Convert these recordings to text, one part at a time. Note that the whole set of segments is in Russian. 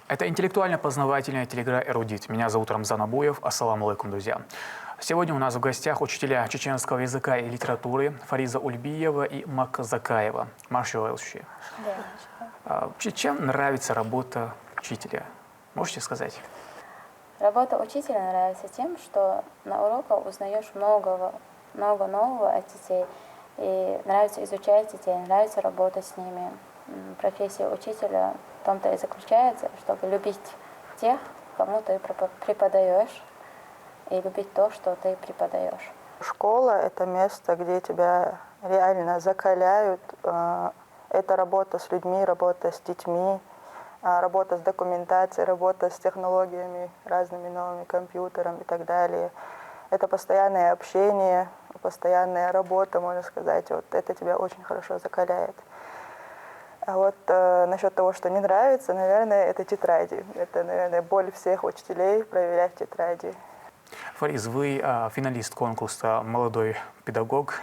Это интеллектуально-познавательная телеигра «Эрудит». Меня зовут Рамзан Абуев. Ассаламу алейкум, друзья. Сегодня у нас в гостях учителя чеченского языка и литературы Фариза Ульбиева и Макка Закаева. Маршаловичи. Чем нравится работа учителя? Можете сказать? Работа учителя нравится тем, что на уроках узнаешь много нового от детей. И нравится изучать детей, нравится работать с ними. Профессия учителя в том-то и заключается, чтобы любить тех, кому ты преподаешь, и любить то, что ты преподаешь. Школа – это место, где тебя реально закаляют. Это работа с людьми, работа с детьми, работа с документацией, работа с технологиями, разными новыми компьютерами и так далее. Это постоянное общение, постоянная работа, можно сказать. Вот это тебя очень хорошо закаляет. А вот насчет того, что не нравится, наверное, это тетради. Это, наверное, боль всех учителей проверять тетради. Фариз, вы финалист конкурса «Молодой педагог».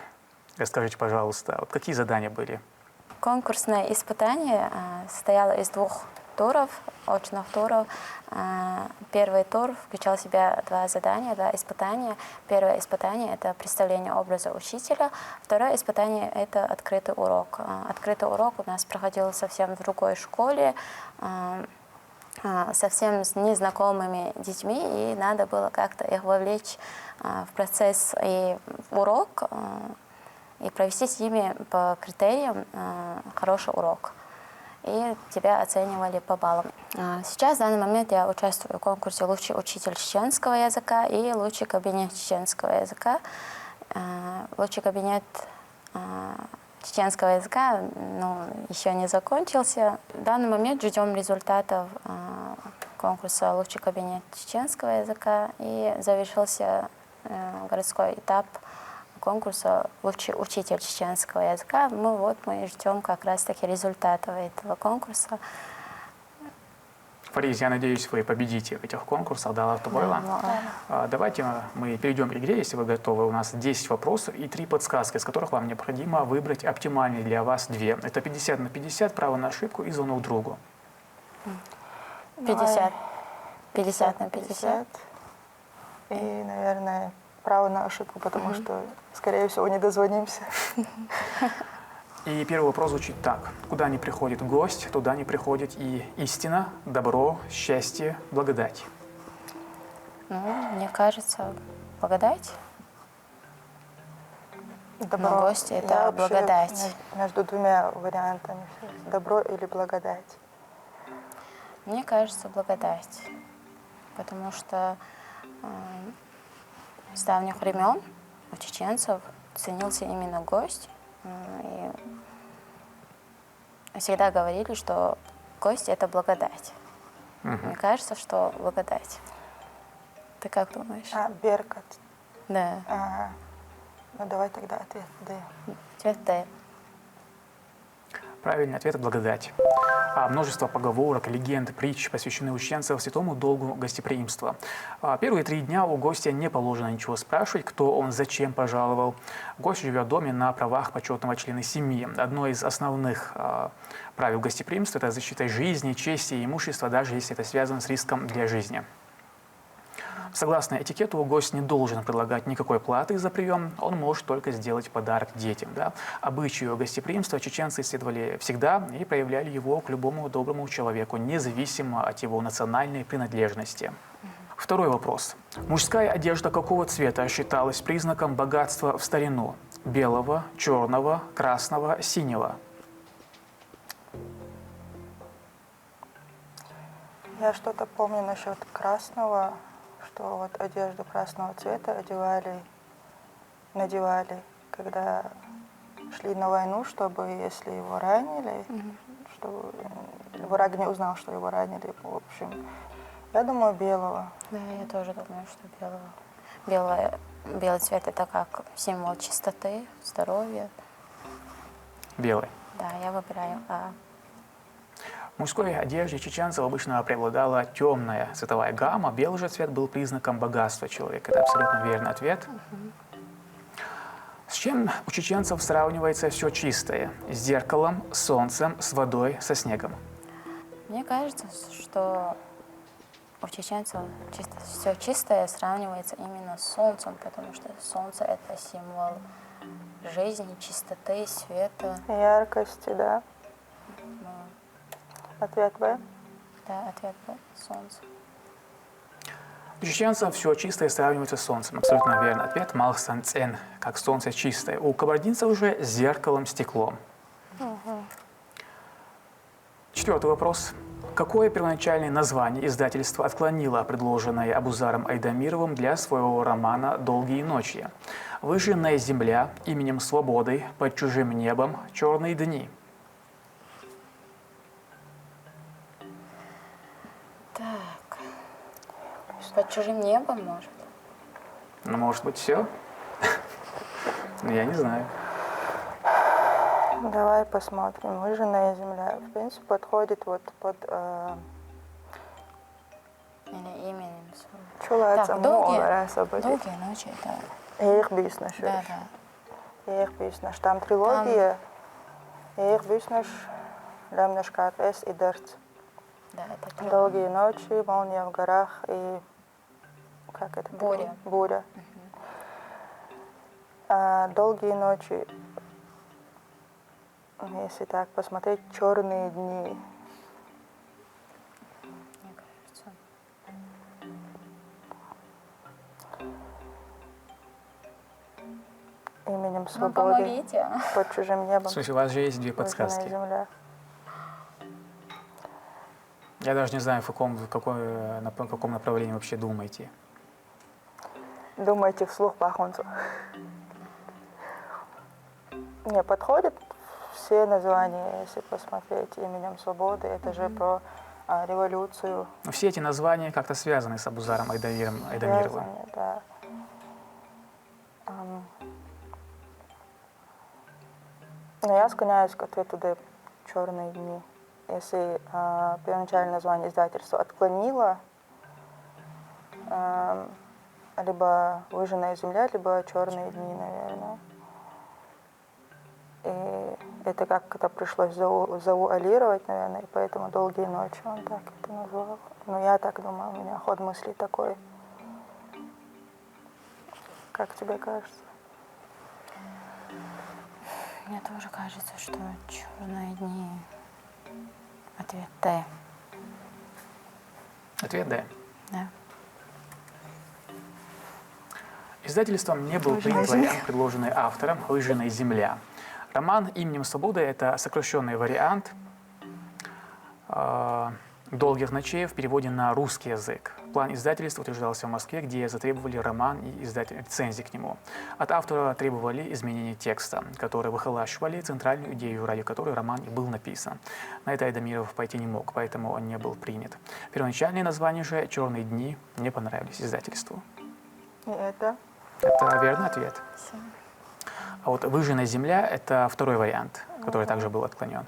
Расскажите, пожалуйста, вот какие задания были? Конкурсное испытание состояло из двух туров, очных туров. Первый тур включал в себя два задания, два испытания. Первое испытание – это представление образа учителя. Второе испытание – это открытый урок. Открытый урок у нас проходил совсем в другой школе, совсем с незнакомыми детьми, и надо было как-то их вовлечь в процесс и в урок, и провести с ними по критериям хороший урок. И тебя оценивали по баллам. Сейчас, в данный момент, я участвую в конкурсе «Лучший учитель чеченского языка» и «Лучший кабинет чеченского языка». Лучший кабинет чеченского языка еще не закончился. В данный момент ждем результатов конкурса «Лучший кабинет чеченского языка», и завершился городской этап конкурса «Лучший учитель чеченского языка». Мы ждем как раз-таки результатов этого конкурса. Фариз, я надеюсь, вы победите в этих конкурсах. Да, давайте мы перейдем к игре, если вы готовы. У нас 10 вопросов и 3 подсказки, из которых вам необходимо выбрать оптимальные для вас 2. Это 50 на 50, право на ошибку и звонок другу. 50 на 50. И, наверное, право на ошибку, потому что, скорее всего, не дозвонимся. И первый вопрос звучит так. Куда не приходит гость, туда не приходит и истина, добро, счастье, благодать. Мне кажется, благодать. Добро. Но гости – это благодать. Между двумя вариантами. Добро или благодать. Мне кажется, благодать. Потому что с давних времен у чеченцев ценился именно гость. И всегда говорили, что гость – это благодать. Мне кажется, что благодать. Ты как думаешь? Беркат. Да. Ага. Ну, давай тогда ответ «Д». Ответ «Д». Правильный ответ – благодать. Множество поговорок, легенд, притч посвящены ученцам святому долгу гостеприимства. Первые 3 дня у гостя не положено ничего спрашивать, кто он, зачем пожаловал. Гость живет в доме на правах почетного члена семьи. Одно из основных правил гостеприимства – это защита жизни, чести и имущества, даже если это связано с риском для жизни. Согласно этикету, гость не должен предлагать никакой платы за прием, он может только сделать подарок детям. Да? Обычаю гостеприимства чеченцы исследовали всегда и проявляли его к любому доброму человеку, независимо от его национальной принадлежности. Второй вопрос. Мужская одежда какого цвета считалась признаком богатства в старину? Белого, черного, красного, синего? Я что-то помню насчет красного, что вот одежду красного цвета надевали, когда шли на войну, чтобы, если его ранили, чтобы враг не узнал, что его ранили. В общем, я думаю, белого. Да, я тоже думаю, что белого. Белый цвет – это как символ чистоты, здоровья. Белый. Да, я выбираю А. В мужской одежде чеченцев обычно преобладала темная цветовая гамма. Белый же цвет был признаком богатства человека. Это абсолютно верный ответ. С чем у чеченцев сравнивается все чистое? С зеркалом, с солнцем, с водой, со снегом? Мне кажется, что у чеченцев все чистое сравнивается именно с солнцем, потому что солнце — это символ жизни, чистоты, света. Яркости, да. Ну, Ответ Б. да, ответ Б — солнце. У чеченцев все чистое сравнивается с солнцем. Абсолютно верный ответ. Малхсанцен, как солнце чистое. У кабардинцев же с зеркалом, стеклом. Четвертый вопрос. Какое первоначальное название издательство отклонило предложенное Абузаром Айдамировым для своего романа «Долгие ночи»? «Выжженная земля», «Именем свободы», «Под чужим небом», «Черные дни». Так. Под чужим небом, может? Ну, может быть, все? Я не знаю. Давай посмотрим. Выжженная земля. В принципе, подходит вот под... Или именем своим. Чулается Долгие ночи, да. Их бюснеш. Да, да. Их бюснеш. Там трилогия. Их бюснеш. Лемнеш Карпес и Дерц. Да, это правда. Долгие ночи, молния в горах и... Как это? Буря. Буря. Долгие ночи. Если так посмотреть, черные дни. Мне кажется. Именем Ну, свободы. помогите. Под чужим небом. В смысле, у вас же есть две Выжженная подсказки. земля. Я даже не знаю, в каком направлении вообще думаете. Думайте вслух по Ахунцу. Не, подходит все названия, если посмотреть, именем свободы. Это же про революцию. Но все эти названия как-то связаны с Абузаром Айдамировым. Связаны, да. Но я склоняюсь к ответу Д. «Черные дни». Если первоначальное название издательства отклонило, либо «Выжженная земля», либо «Черные дни», наверное. И это как-то пришлось завуалировать, наверное, и поэтому «Долгие ночи» он так это назвал. Но я так думаю, у меня ход мыслей такой. Как тебе кажется? Мне тоже кажется, что черные дни. Ответ Д. Ответ «Д». Да. Издательством не был принят вариант, предложенный автором «Выжженная земля». Роман «Именем свободы» — это сокращенный вариант «Долгих ночей» в переводе на русский язык. План издательства утверждался в Москве, где затребовали роман и рецензии к нему. От автора требовали изменения текста, которые выхолащивали центральную идею, ради которой роман и был написан. На это Айдамиров пойти не мог, поэтому он не был принят. Первоначальные названия же «Черные дни» не понравились издательству. И это? Это верный ответ. Всё. А вот «Выжженная земля» — это второй вариант, который также был отклонен.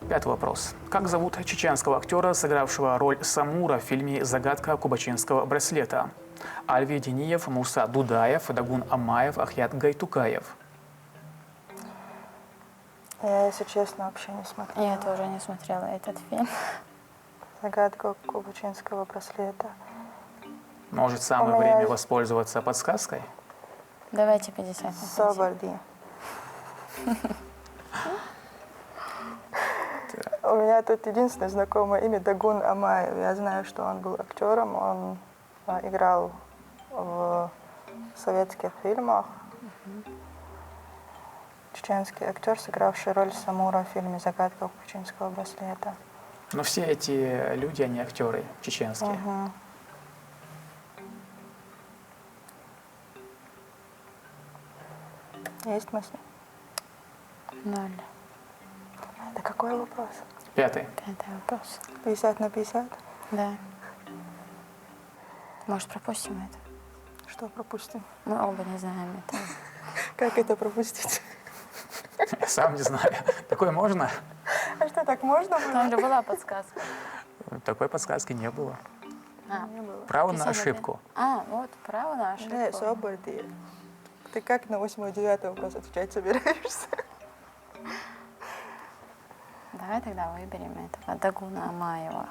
Пятый вопрос. Как зовут чеченского актера, сыгравшего роль Самура в фильме «Загадка кубачинского браслета»? Альви Дениев, Муса Дудаев, Дагун Амаев, Ахьят Гайтукаев. Я, если честно, вообще не смотрела. Я тоже не смотрела этот фильм. «Загадка кубачинского браслета». Может, самое У меня время есть- воспользоваться подсказкой? Давайте 50 на 50. Соборди. У меня тут единственное знакомое имя Дагун Амаев. Я знаю, что он был актером, он играл в советских фильмах. Чеченский актер, сыгравший роль Самура в фильме «Загадка кубачинского браслета». Но все эти люди, они актеры чеченские. Мгм. Есть мысли? 0. Это какой вопрос? Пятый. Пятый вопрос. 50 на 50? Да. Может, пропустим это? Что пропустим? Мы оба не знаем это. Как это пропустить? Я сам не знаю. Такое можно? А что, так можно было? Там же была подсказка. Такой подсказки не было. Не было. Право на 51. ошибку. Вот, право на ошибку. Не, Соборди. Ты как на 8-9 вопрос отвечать собираешься? Давай тогда выберем этого Дагуна Амаева.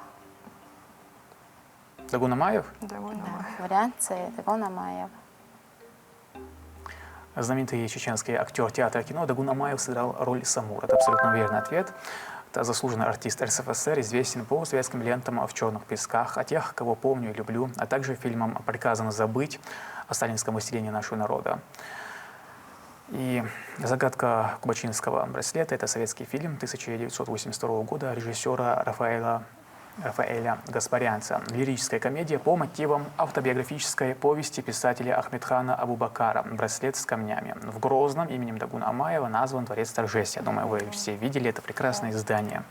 Дагун Амаев? Довольно. Да, вариант С. Дагун Амаев. Знаменитый чеченский актер театра и кино Дагун Амаев сыграл роль Самура. Это абсолютно верный ответ. Это заслуженный артист РСФСР, известен по советским лентам «В черных песках», «О тех, кого помню и люблю», а также фильмам «Приказано забыть», о сталинском истреблении нашего народа. И «Загадка кубачинского браслета» — это советский фильм 1982 года режиссера Рафаэля Гаспарянца. Лирическая комедия по мотивам автобиографической повести писателя Ахмедхана Абубакара «Браслет с камнями». В Грозном именем Дагуна Амаева назван дворец торжеств. Я думаю, вы все видели это прекрасное здание.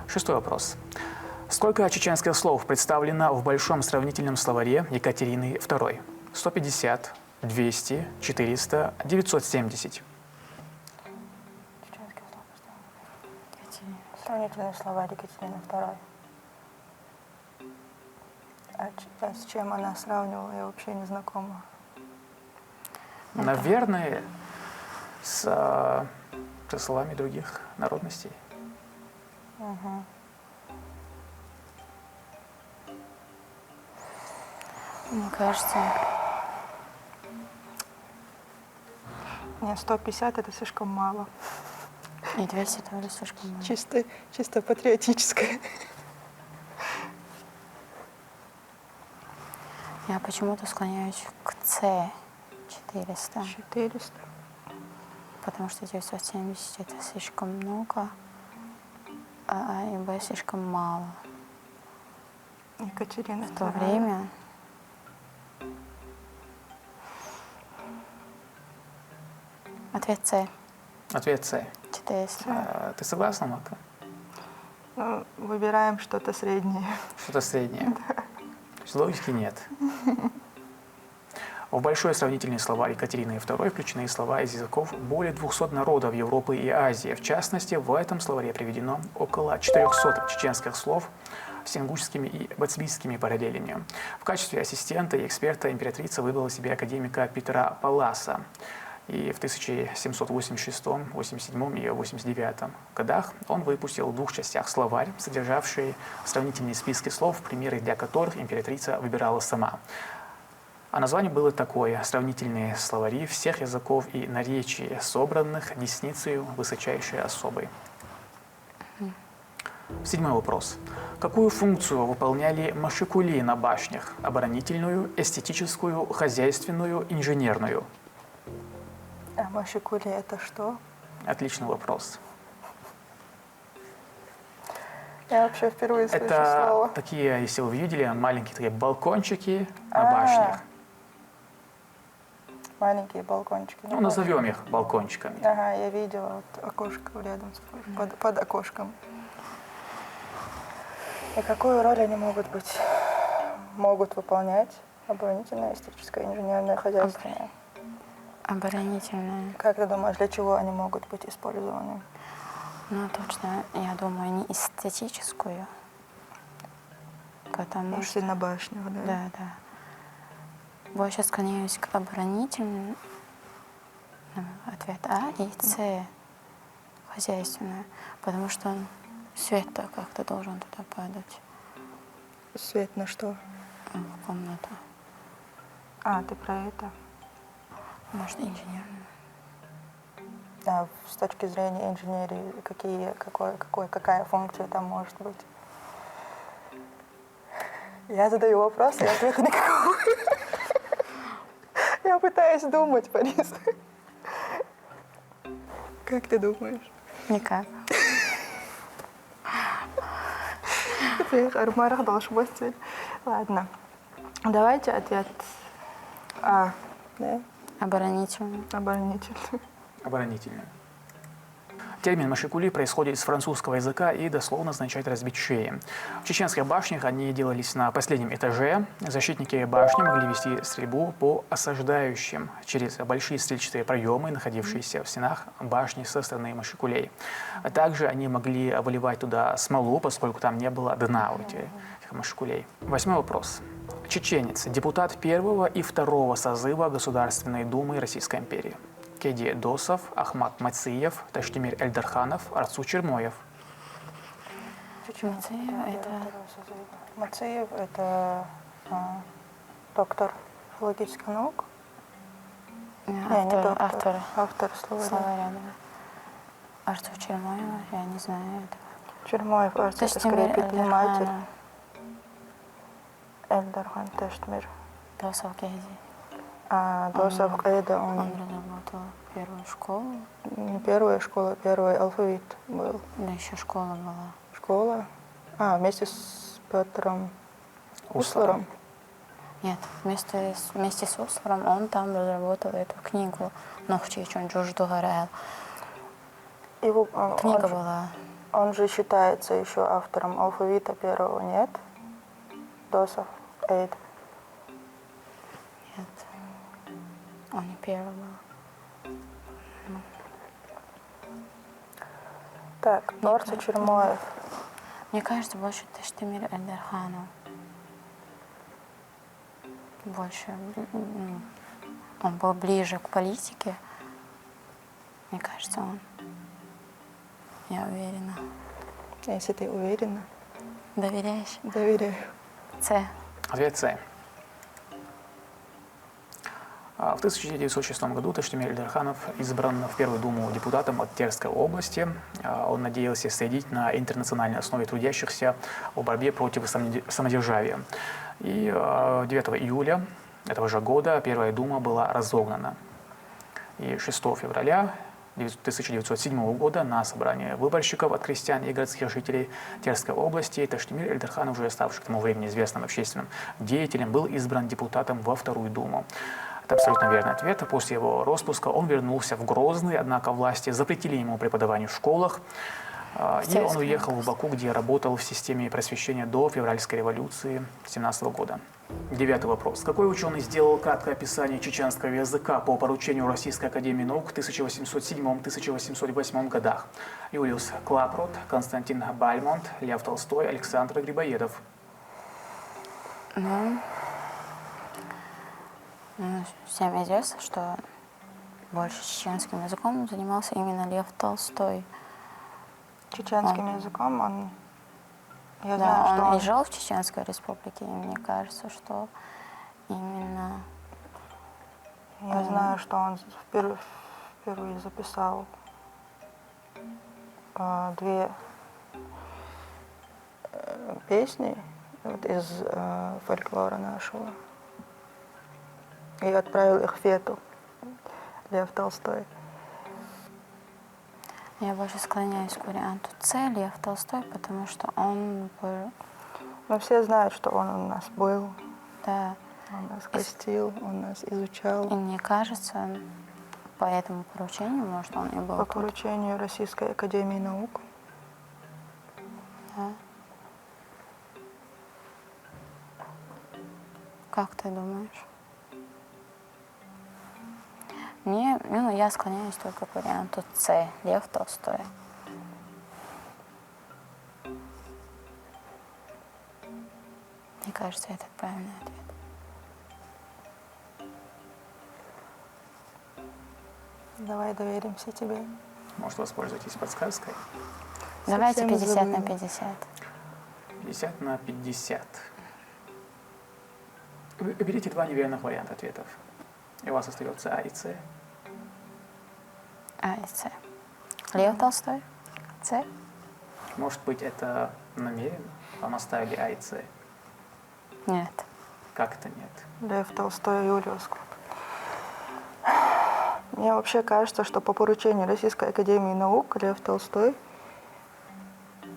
6-й вопрос. Сколько чеченских слов представлено в большом сравнительном словаре Екатерины II? 150, 200, 400, 970. Сравнительный словарь Екатерины II. А с чем она сравнивала, я вообще не знакома. Наверное, со словами других народностей. Угу. Мне кажется, Не, 150 это слишком мало. и 200 тоже слишком мало. Чисто патриотическое. Я почему-то склоняюсь к С. 400. 400. Потому что 970 это слишком много, а и Б слишком мало. Екатерина В то II. время ответ С. Ответ С. 400. Ты согласна, Мака? Ну, выбираем что-то среднее. Что-то среднее. То есть логики нет. В большой сравнительный словарь Екатерины II включены слова из языков более 200 народов Европы и Азии. В частности, в этом словаре приведено около 400 чеченских слов с ингушскими и бацбийскими параллелями. В качестве ассистента и эксперта императрица выбрала себе академика Петра Палласа. И в 1786, 87 и 89 годах он выпустил в 2 частях словарь, содержавший сравнительные списки слов, примеры для которых императрица выбирала сама. А название было такое: «Сравнительные словари всех языков и наречий, собранных десницею высочайшей особой». 7-й вопрос. Какую функцию выполняли машикули на башнях? Оборонительную, эстетическую, хозяйственную, инженерную? А машикули это что? Отличный вопрос. Я вообще впервые слышу Это слово. такие, если вы видели, маленькие такие балкончики на башнях. Маленькие балкончики. Ну, назовем их балкончиками. Ага, я видела вот окошко рядом, под окошком. И какую роль они могут выполнять? Оборонительное, эстетическое, инженерное, хозяйственное. Оборонительная. Как ты думаешь, для чего они могут быть использованы? Ну, точно, я думаю, не эстетическую. Потому Может, что... и на башнях, да? Да, да. Больше склоняюсь к оборонительному. Ответ А и С. Хозяйственное. Потому что свет-то как-то должен туда падать, Свет на что? в комнату. А, ты про это? Может, инженерную. Да, с точки зрения инженерии, какая функция там может быть? Я задаю вопрос, и ответа никакого. Я пытаюсь думать, Борис. Как ты думаешь? Никак. Армарах должен быть. Ладно. Давайте ответ А. Да? Оборонительную. Оборонительный. Оборонительную. Термин «машикули» происходит из французского языка и дословно означает «разбить шеи». В чеченских башнях они делались на последнем этаже. Защитники башни могли вести стрельбу по осаждающим через большие стрельчатые проемы, находившиеся в стенах башни со стороны машикулей. А также они могли выливать туда смолу, поскольку там не было дна у этих машикулей. 8-й вопрос. Чеченец, депутат 1-го и 2-го созыва Государственной Думы Российской империи. Кеди Досов, Ахмат Мациев, Таштимир Эльдарханов, Арцу Чермоев. Мациев – это доктор филологических наук. Не доктор. Автор словаря. Словаря, да. Артур Чермоева, я не знаю этого. Чермоев, это скорее предприниматель. Эльдархан Таштимир. Досов Кеди. Досов это Он он разработал первую школу, не первая школа, первый алфавит был. да еще школа была. Школа. Вместе с Петром Услером. Нет, вместе с Услером он там разработал эту книгу «Нохчи Чонджужду Гарел». Книга была. Он же считается еще автором алфавита первого, нет? Досов Эйд. Нет, он не первый был. Так, Арцу Чермоев. Мне кажется, больше Таштимир Эльдарханов. Больше, он был ближе к политике. Мне кажется, он. Я уверена. Если ты уверена, Доверяешь? доверяю. С. Ответ С. В 1906 году Таштимир Эльдарханов избран в Первую думу депутатом от Терской области. Он надеялся следить на интернациональной основе трудящихся о борьбе против самодержавия. И 9 июля этого же года Первая дума была разогнана. И 6 февраля 1907 года на собрании выборщиков от крестьян и городских жителей Терской области Таштимир Эльдарханов, уже ставший к тому времени известным общественным деятелем, был избран депутатом во Вторую думу. Это абсолютно верный ответ. После его распуска он вернулся в Грозный, однако власти запретили ему преподавание в школах. И он уехал в Баку, где работал в системе просвещения до февральской революции 1917 года. 9 вопрос. Какой ученый сделал краткое описание чеченского языка по поручению Российской академии наук в 1807-1808 годах? Юлиус Клапрот, Константин Бальмонт, Лев Толстой, Александр Грибоедов. Всем известно, что больше чеченским языком занимался именно Лев Толстой. Чеченским языком я Да, знаю, что он и жил в Чеченской республике, и мне кажется, что именно я знаю, что он впервые записал 2 песни из фольклора нашего и отправил их Фету, Лев Толстой. я больше склоняюсь к варианту С, Лев Толстой, потому что он был, Но все знают, что он у нас был, да, он нас гостил, он нас изучал. и мне кажется, по этому поручению, может, он и был По тут. поручению Российской академии наук. Да. Как ты думаешь? Я склоняюсь только к варианту С, Лев Толстой. Мне кажется, это правильный ответ. Давай доверимся тебе. Может, воспользуйтесь подсказкой? Давайте Совсем 50 на забыла. 50. 50 на 50. Выберите 2 неверных варианта ответов. И у вас остается А и С. А и С. Лев Толстой? С? Может быть, это намеренно? Вам оставили А и С. Нет. Как это нет? Лев Толстой и Юлиус Клапрот. Мне вообще кажется, что по поручению Российской академии наук Лев Толстой,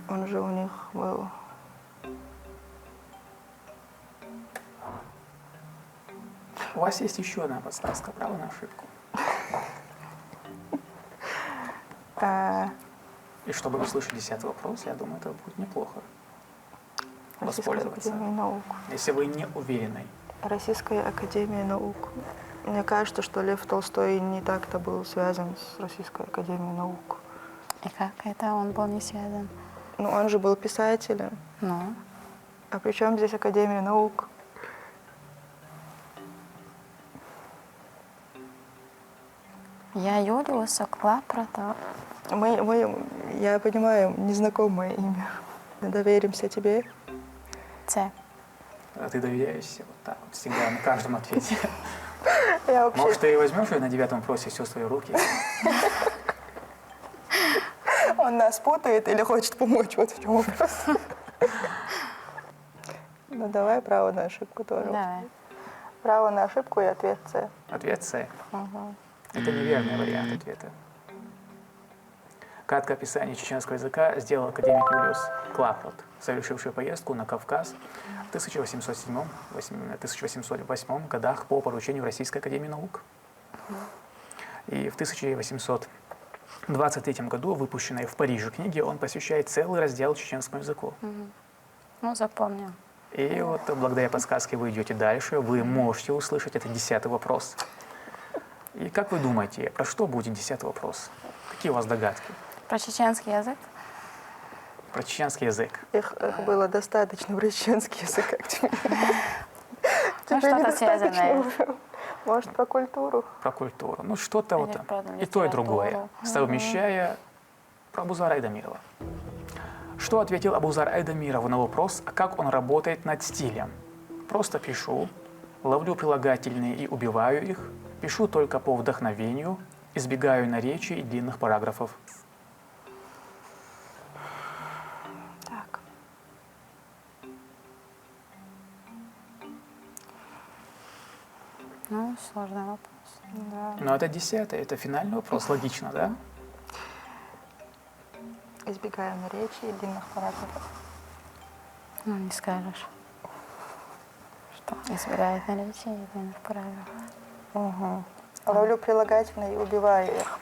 он же у них был. У вас есть еще одна подсказка, право на ошибку. И чтобы услышать 10-й вопрос, я думаю, это будет неплохо Российской воспользоваться. академии наук. Если вы не уверены. Российская академия наук. Мне кажется, что Лев Толстой не так-то был связан с Российской академией наук. И как это он был не связан? Ну, он же был писателем. Ну, А при чем здесь Академия наук? Я Юлиуса Клапрота. Я понимаю, незнакомое имя. Доверимся тебе. Це. А ты доверяешься вот так вот всегда на каждом ответе. Я вообще... Может, ты возьмешь ее на 9 вопросе все в свои руки? Он нас путает или хочет помочь? Вот в чем вопрос. Ну давай право на ошибку тоже. Давай. Право на ошибку и ответ С. Ответ С. Это неверный вариант ответа. Краткое описание чеченского языка сделал академик Юлиус Клапрот, совершивший поездку на Кавказ в 1807-1808 годах по поручению Российской академии наук. И в 1823 году, выпущенной в Париже книге, он посвящает целый раздел чеченскому языку. Ну, запомнил. И вот благодаря подсказке вы идете дальше, вы можете услышать этот 10-й вопрос. И как вы думаете, про что будет 10-й вопрос? Какие у вас догадки? Про чеченский язык? Про чеченский язык. Их было достаточно в чеченский язык, как тебе. Ну, что-то связанное. уже. Может, про культуру? Про культуру. Ну, что-то вот Или про и то, и другое, литературу. совмещая про Абузара Айдамирова. Что ответил Абузар Айдамиров на вопрос, как он работает над стилем? Просто пишу, ловлю прилагательные и убиваю их, пишу только по вдохновению, избегаю наречий и длинных параграфов. Так. Ну, сложный вопрос. Да. Но это 10-й, это финальный вопрос, логично, да? Избегаем наречий и длинных параграфов. Ну, не скажешь. Что избегает наречий и длинных параграфов. Угу. Ловлю прилагательные и убиваю их.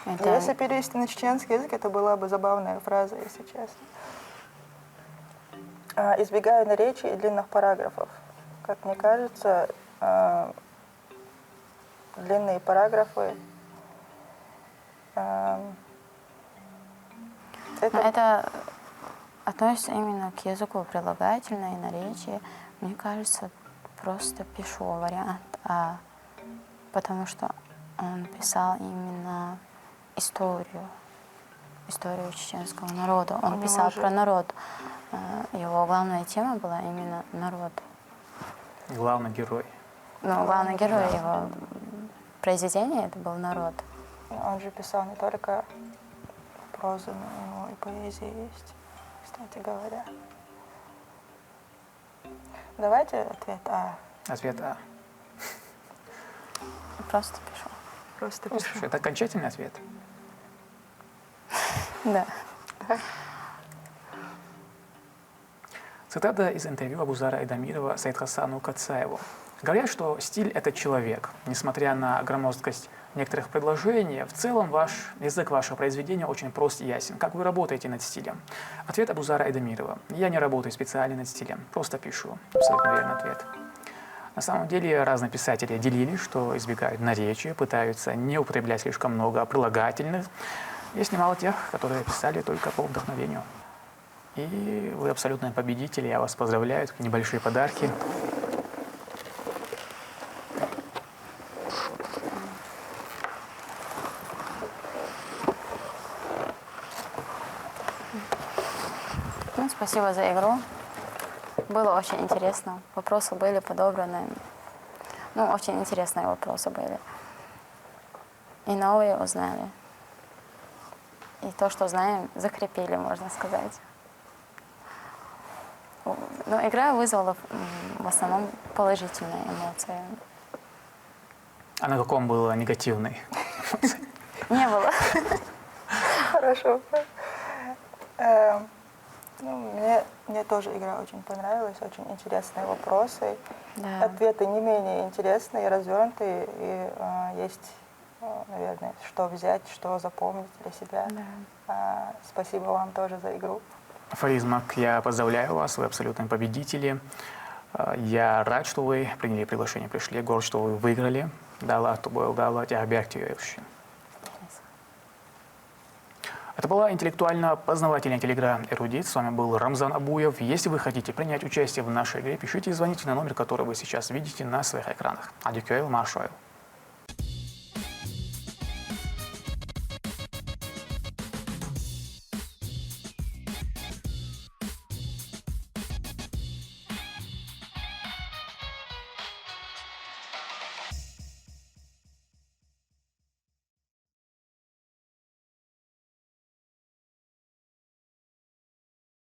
Это... Если перевести на чеченский язык, это была бы забавная фраза, если честно. Избегаю наречий и длинных параграфов. Как мне кажется, длинные параграфы Это относится именно к языку прилагательное и наречие. Мне кажется, просто пишу вариант А, потому что он писал именно историю чеченского народа. Он писал про народ. Его главная тема была именно народ. Главный герой. Но главный герой его произведения это был народ. Он же писал не только прозу, но и поэзия есть, кстати говоря. Давайте ответ А. Ответ А. Просто пишу. Просто Ну, слушай, это окончательный ответ. Да. Цитата из интервью Абузара Айдамирова Саидхасану Кацаеву. Говорят, что стиль — это человек. Несмотря на громоздкость некоторых предложений, в целом язык вашего произведения очень прост и ясен. Как вы работаете над стилем? Ответ Абузара Айдамирова. Я не работаю специально над стилем, просто пишу. Абсолютно верный ответ. На самом деле разные писатели делились, что избегают наречия, пытаются не употреблять слишком много прилагательных. Есть немало тех, которые писали только по вдохновению. И вы абсолютные победители, я вас поздравляю, небольшие подарки. Ну, спасибо за игру. Было очень интересно. Вопросы были подобраны. Ну, очень интересные вопросы были. И новые узнали. И то, что знаем, закрепили, можно сказать. Но игра вызвала в основном положительные эмоции. А на каком было негативный? Не было. Хорошо. Мне тоже игра очень понравилась, очень интересные вопросы. Да. Ответы не менее интересные, развернутые, и есть, наверное, что взять, что запомнить для себя. Да. Спасибо вам тоже за игру. Фаризмак, я поздравляю вас, вы абсолютные победители. Я рад, что вы приняли приглашение, пришли, горд, что вы выиграли. Это была интеллектуально-познавательная телеигра «Эрудит». С вами был Рамзан Абуев. Если вы хотите принять участие в нашей игре, пишите и звоните на номер, который вы сейчас видите на своих экранах. Адюкюэл Маршойл.